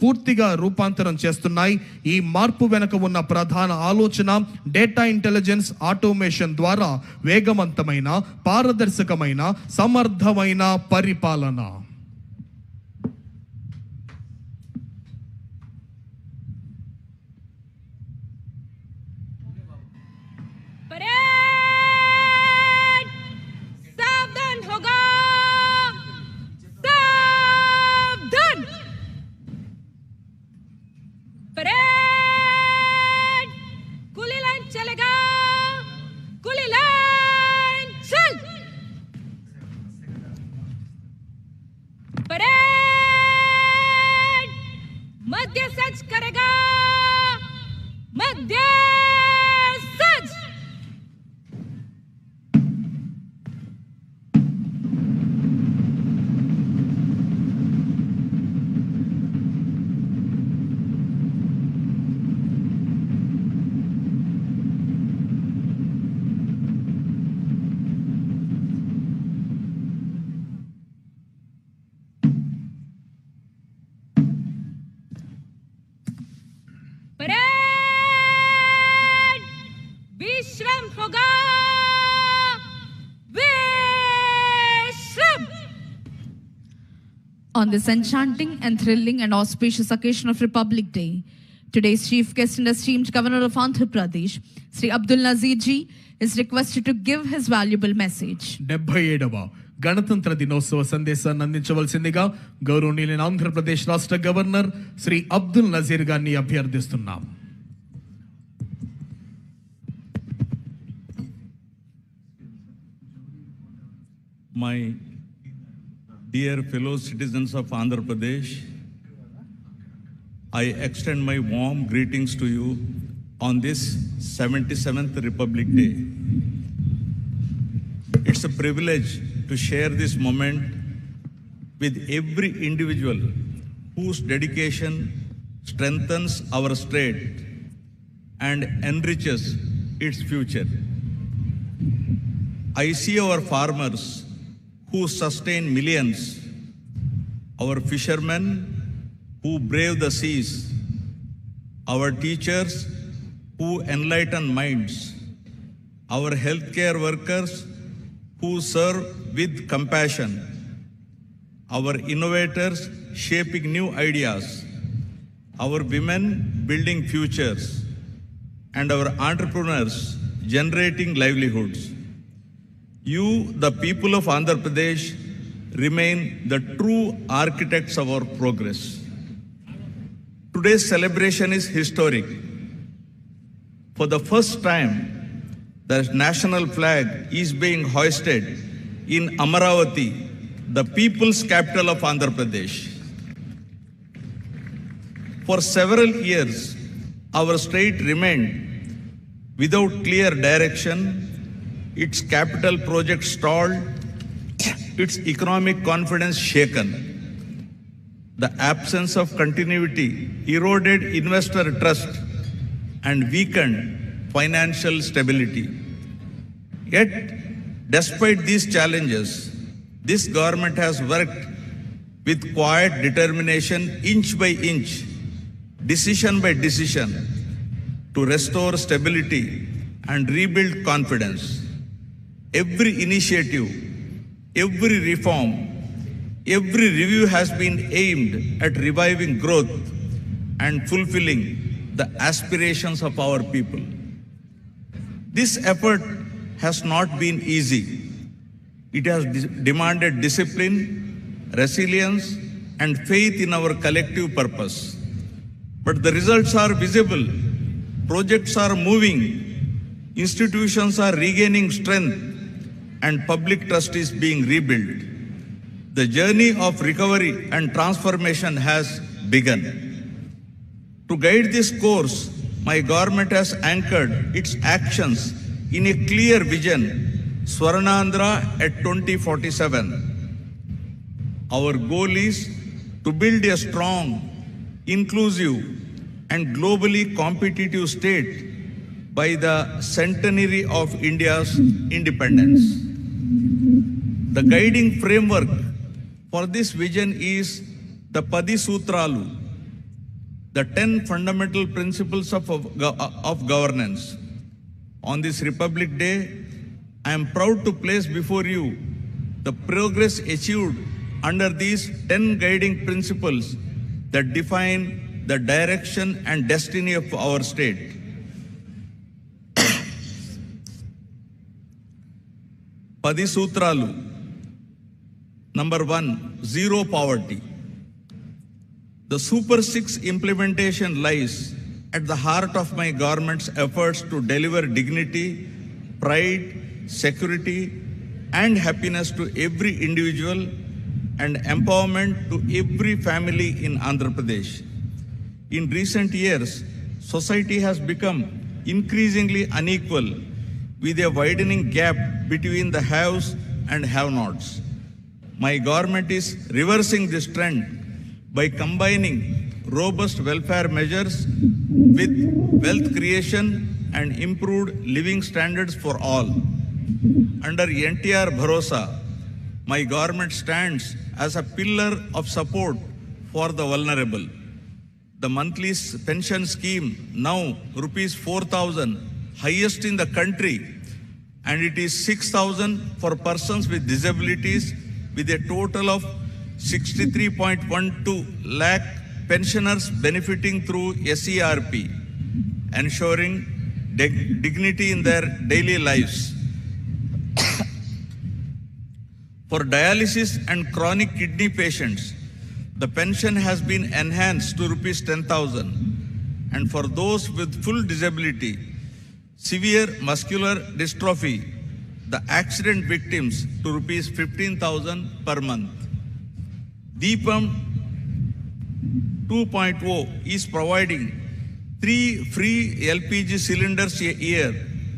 పూర్తిగా రూపాంతరం చేస్తున్నాయి. ఈ మార్పు వెనుక ఉన్న ప్రధాన ఆలోచన డేటా ఇంటెలిజెన్స్ ఆటోమేషన్ ద్వారా వేగవంతమైన, పారదర్శకమైన, సమర్థమైన పరిపాలన. मध्य सच करेगा, मध्य सच. विश्रम होगा, विश्रम. On this enchanting and thrilling and auspicious occasion of Republic Day, today's chief guest and esteemed Governor of Andhra Pradesh, Sri Abdul Nazir ji, is requested to give his valuable message. 77వ గణతంత్ర దినోత్సవ సందేశాన్ని అందించవలసిందిగా గౌరవనీయులైన ఆంధ్రప్రదేశ్ రాష్ట్ర governor Shri Abdul Nazir గారిని అభ్యర్థిస్తున్నాం. My dear fellow citizens of Andhra Pradesh, I extend my warm greetings to you on this 77th Republic Day. It's a privilege to share this moment with every individual whose dedication strengthens our state and enriches its future. I see our farmers who sustain millions, our fishermen who brave the seas, our teachers who enlighten minds, our healthcare workers who serve with compassion, our innovators shaping new ideas, our women building futures, and our entrepreneurs generating livelihoods. You, the people of Andhra Pradesh, remain the true architects of our progress. Today's celebration is historic. For the first time, the national flag is being hoisted in Amaravati, the people's capital of Andhra Pradesh. For several years, our state remained without clear direction. Its capital project stalled, its economic confidence shaken. The absence of continuity eroded investor trust and weakened financial stability. Yet, despite these challenges, this government has worked with quiet determination, inch by inch, decision by decision, to restore stability and rebuild confidence. Every initiative, every reform, every review has been aimed at reviving growth and fulfilling the aspirations of our people. This effort has not been easy. It has demanded discipline, resilience, and faith in our collective purpose. But the results are visible. Projects are moving, institutions are regaining strength, and public trust is being rebuilt. The journey of recovery and transformation has begun. To guide this course, my government has anchored its actions in a clear vision, Swarnandhra at 2047. Our goal is to build a strong, inclusive, and globally competitive state by the centenary of India's independence. The guiding framework for this vision is the Padi Sutralu, the 10 fundamental principles of governance. On this Republic Day, I am proud to place before you the progress achieved under these 10 guiding principles that define the direction and destiny of our state. Padi Sutralu. Number 1, zero poverty. The Super 6 implementation lies at the heart of my government's efforts to deliver dignity, pride, security, and happiness to every individual and empowerment to every family in Andhra Pradesh. In recent years, society has become increasingly unequal with a widening gap between the haves and have-nots. My government is reversing this trend by combining robust welfare measures with wealth creation and improved living standards for all. Under NTR Bharosa, my government stands as a pillar of support for the vulnerable. The monthly pension scheme, now rupees 4,000, highest in the country, and it is 6,000 for persons with disabilities, with a total of 63.12 lakh pensioners benefiting through SERP, ensuring dignity in their daily lives. For dialysis and chronic kidney patients, the pension has been enhanced to rupees 10,000. And for those with full disability, severe muscular dystrophy, the accident victims, to rupees 15,000 per month. Deepam 2.0 is providing 3 free LPG cylinders a year